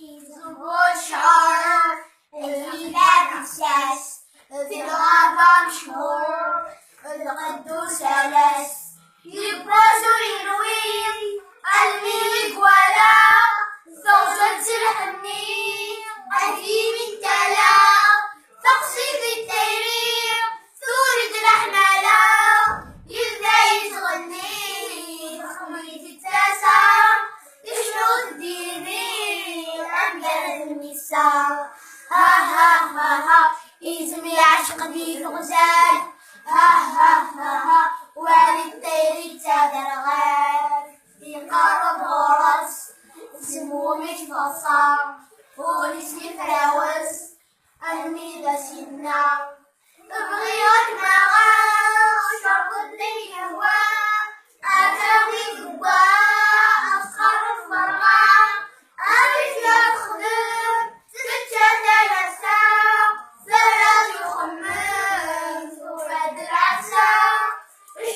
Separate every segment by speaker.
Speaker 1: الشعر اللي لا تنساس في الغابة مشهور القدوس أنس يبرز وينوي الملك ولا زوجة الحنين قديم التلا تقصد التيرير تورد الأحمالة يبدأ يتغني بخمية التاسع يشرد الديني أمجد النساء ها ها ها ها يزمي عشق دي الغزال ها ها ها ها والد الطير تادر غير يقرب غرس اسمه مش بصر ونسي فراوس الميدة سنة ابغي ودماغا شرب الليل هوا أتاوي دوا أسخر الفرغا أريد أخدم ستة لسا زراد يخمم وراد العسا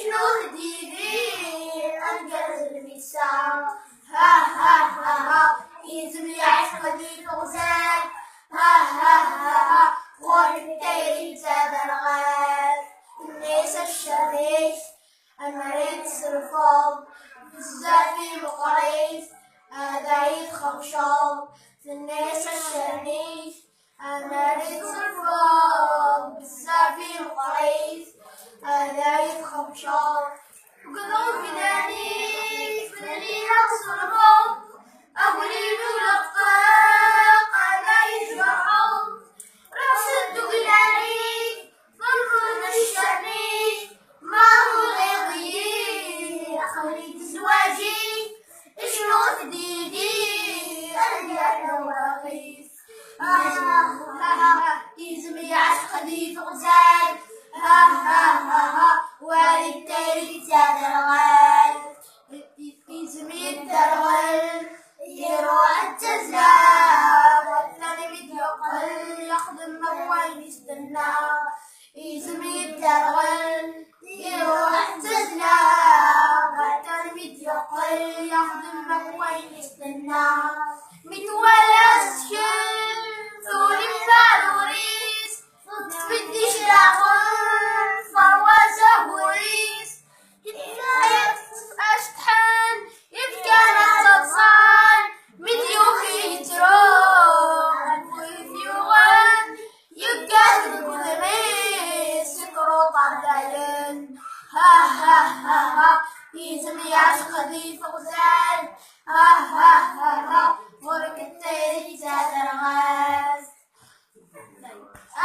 Speaker 1: شنو هديدي أنقذ المسا ها ها ها ها يزمي عشق دي الغزال ها ها ها ها غور التيري زاد الغال الناس الشريش المريض سرفوب بزافي مقريش هذا يتخبشوب الناس الشريش المريض سرفوب بزافي مقريش هذا يتخبشوب قلوب بداني فدني أقصرهم أولي الأطفال هذا يجرحهم رأس الدقلاني فرد الشرني ما هو غيظي أخلي تزواجي شنو تديدي أرجع وأغيث يزمي عشق دي غزال ها ها ها ها والد التيري زاد الغال يزمي الدرغل